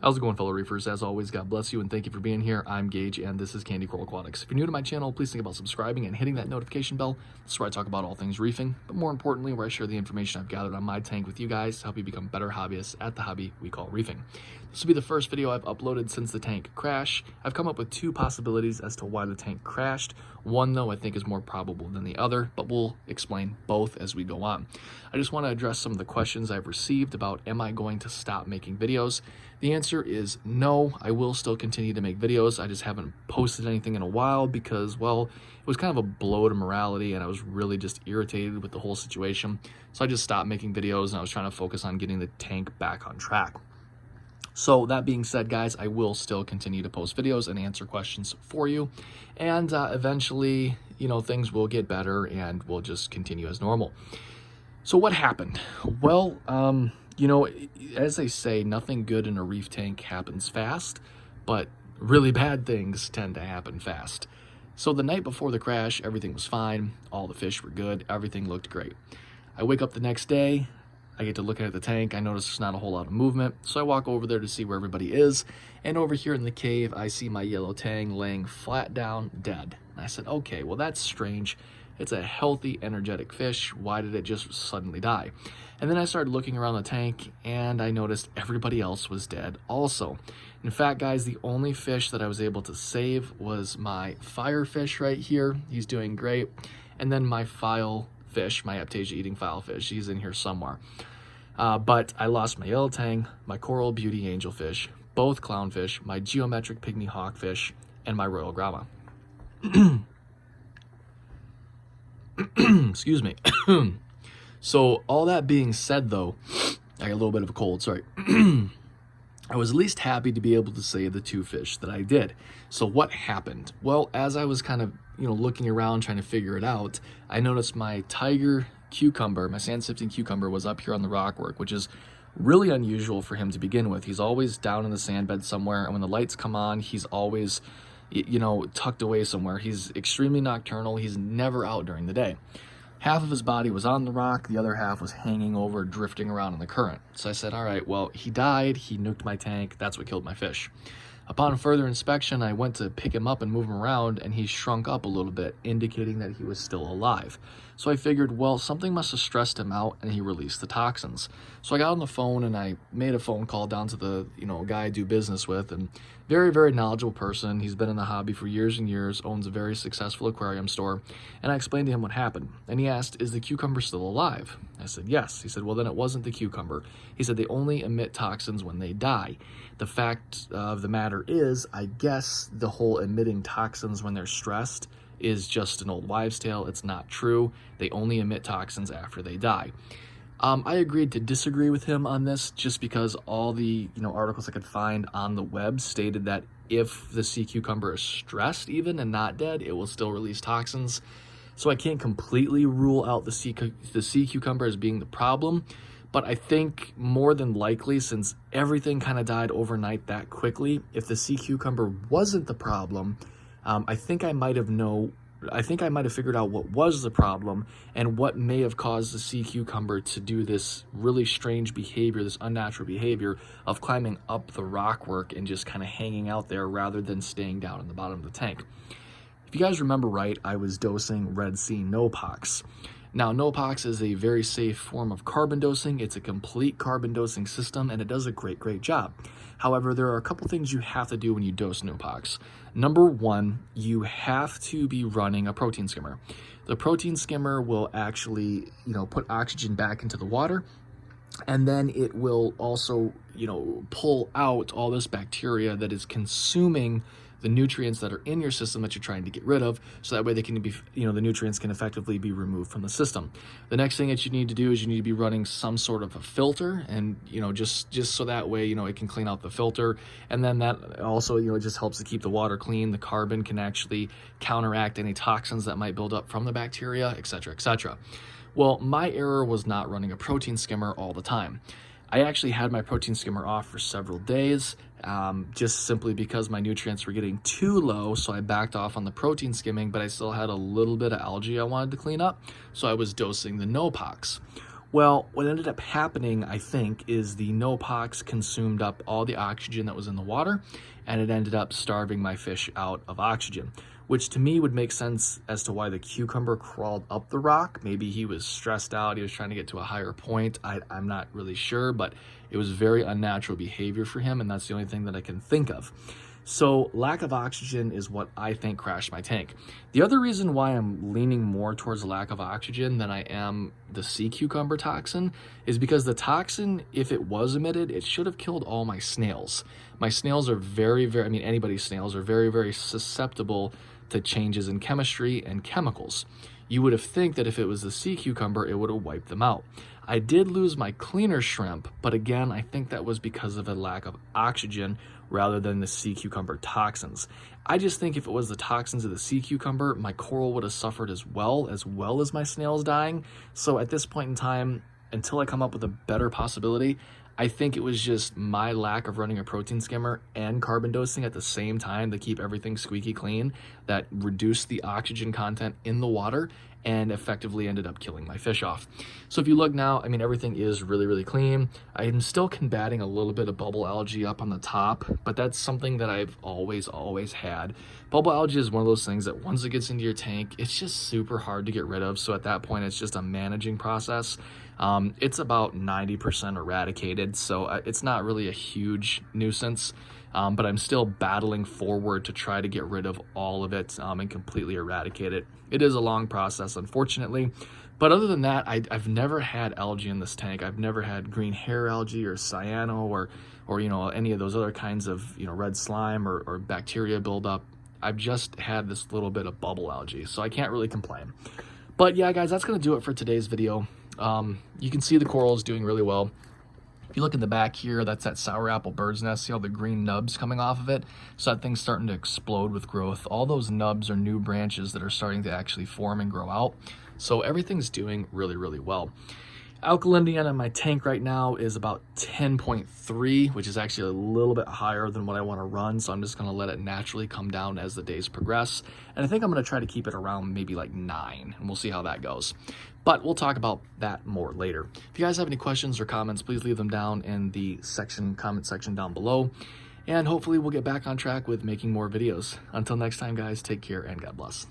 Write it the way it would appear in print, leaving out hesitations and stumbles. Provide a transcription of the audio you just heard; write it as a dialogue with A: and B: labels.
A: How's it going, fellow reefers? As always, God bless you and thank you for being here. I'm Gage and this is Candy Coral Aquatics. If you're new to my channel, please think about subscribing and hitting that notification bell. This is where I talk about all things reefing, but more importantly, where I share the information I've gathered on my tank with you guys to help you become better hobbyists at the hobby we call reefing. This will be the first video I've uploaded since the tank crash. I've come up with two possibilities as to why the tank crashed. One, though, I think is more probable than the other, but we'll explain both as we go on. I just want to address some of the questions I've received about, am I going to stop making videos? The answer is no, I will still continue to make videos. I just haven't posted anything in a while because, well, it was kind of a blow to morality and I was really just irritated with the whole situation. So I just stopped making videos and I was trying to focus on getting the tank back on track. So that being said, guys, I will still continue to post videos and answer questions for you. And eventually, things will get better and we'll just continue as normal. So what happened? Well, as they say, nothing good in a reef tank happens fast, but really bad things tend to happen fast. So the night before the crash, everything was fine. All the fish were good. Everything looked great. I wake up the next day. I get to looking at the tank. I notice there's not a whole lot of movement. So I walk over there to see where everybody is. And over here in the cave, I see my yellow tang laying flat down, dead. And I said, okay, well, that's strange. It's a healthy, energetic fish. Why did it just suddenly die? And then I started looking around the tank and I noticed everybody else was dead also. In fact, guys, the only fish that I was able to save was my firefish right here. He's doing great. And then my file fish, my Aptasia eating file fish, he's in here somewhere. But I lost my yellow tang, my coral beauty angelfish, both clownfish, my geometric pygmy hawkfish, and my royal grama. Excuse me. So all that being said, though, I got a little bit of a cold, sorry. I was at least happy to be able to save the two fish that I did. So what happened? Well, as I was kind of, looking around trying to figure it out, I noticed my tiger cucumber, my sand sifting cucumber, was up here on the rockwork, which is really unusual for him to begin with. He's always down in the sand bed somewhere, and when the lights come on, he's always, tucked away somewhere. He's extremely nocturnal. He's never out during the day. Half of his body was on the rock, the other half was hanging over, drifting around in the current. So I said, all right, well, he died, he nuked my tank, that's what killed my fish. Upon further inspection, I went to pick him up and move him around, and he shrunk up a little bit, indicating that he was still alive. So I figured, well, something must have stressed him out, and he released the toxins. So I got on the phone, and I made a phone call down to the, guy I do business with, and very, very knowledgeable person. He's been in the hobby for years and years, owns a very successful aquarium store, and I explained to him what happened. And he asked, is the cucumber still alive? I said, yes. He said, well, then it wasn't the cucumber. He said, they only emit toxins when they die. The fact of the matter is, I guess the whole emitting toxins when they're stressed is just an old wives' tale. It's not true. They only emit toxins after they die. I agreed to disagree with him on this just because all the articles I could find on the web stated that if the sea cucumber is stressed even and not dead, it will still release toxins. So I can't completely rule out the sea cucumber as being the problem. But I think more than likely, since everything kind of died overnight that quickly, if the sea cucumber wasn't the problem, I think I might have figured out what was the problem and what may have caused the sea cucumber to do this really strange behavior, this unnatural behavior of climbing up the rockwork and just kind of hanging out there rather than staying down in the bottom of the tank. If you guys remember right, I was dosing Red Sea Nopox. Now, Nopox is a very safe form of carbon dosing. It's a complete carbon dosing system, and it does a great, great job. However, there are a couple things you have to do when you dose Nopox. Number one, you have to be running a protein skimmer. The protein skimmer will actually, put oxygen back into the water, and then it will also, pull out all this bacteria that is consuming the nutrients that are in your system that you're trying to get rid of, so that way they can be, the nutrients can effectively be removed from the system. The next thing that you need to do is you need to be running some sort of a filter, and just so that way it can clean out the filter, and then that also it just helps to keep the water clean. The carbon can actually counteract any toxins that might build up from the bacteria, etc., etc. Well, my error was not running a protein skimmer all the time. I actually had my protein skimmer off for several days, just simply because my nutrients were getting too low, so I backed off on the protein skimming, but I still had a little bit of algae I wanted to clean up, so I was dosing the Nopox. Well, what ended up happening, I think, is the no-pox consumed up all the oxygen that was in the water, and it ended up starving my fish out of oxygen, which to me would make sense as to why the cucumber crawled up the rock. Maybe he was stressed out, he was trying to get to a higher point. I'm not really sure, but it was very unnatural behavior for him, and that's the only thing that I can think of. So lack of oxygen is what I think crashed my tank. The other reason why I'm leaning more towards lack of oxygen than I am the sea cucumber toxin is because the toxin, if it was emitted, it should have killed all my snails. My snails are very, I mean, anybody's snails are very susceptible to changes in chemistry and chemicals. You would have think that if it was the sea cucumber, it would have wiped them out. I did lose my cleaner shrimp, but again, I think that was because of a lack of oxygen rather than the sea cucumber toxins. I just think if it was the toxins of the sea cucumber, my coral would have suffered as well as my snails dying. So at this point in time, until I come up with a better possibility, I think it was just my lack of running a protein skimmer and carbon dosing at the same time to keep everything squeaky clean that reduced the oxygen content in the water and effectively ended up killing my fish off. So if you look now, I mean, everything is really clean. I am still combating a little bit of bubble algae up on the top, but that's something that I've always had. Bubble algae is one of those things that once it gets into your tank, it's just super hard to get rid of. So at that point, it's just a managing process. It's about 90% eradicated, so it's not really a huge nuisance, but I'm still battling forward to try to get rid of all of it and completely eradicate it. It is a long process, unfortunately, but other than that, I've never had algae in this tank. I've never had green hair algae or cyano or you know, any of those other kinds of, you know, red slime or bacteria buildup. I've just had this little bit of bubble algae, so I can't really complain. But yeah, guys, that's going to do it for today's video. You can see the coral is doing really well. If you look in the back here, that's that sour apple bird's nest. See all the green nubs coming off of it? So that thing's starting to explode with growth. All those nubs are new branches that are starting to actually form and grow out. So everything's doing really well. Alkalinity on my tank right now is about 10.3, which is actually a little bit higher than what I want to run. So I'm just going to let it naturally come down as the days progress. And I think I'm going to try to keep it around maybe like 9, and we'll see how that goes. But we'll talk about that more later. If you guys have any questions or comments, please leave them down in the comment section down below. And hopefully we'll get back on track with making more videos. Until next time, guys, take care and God bless.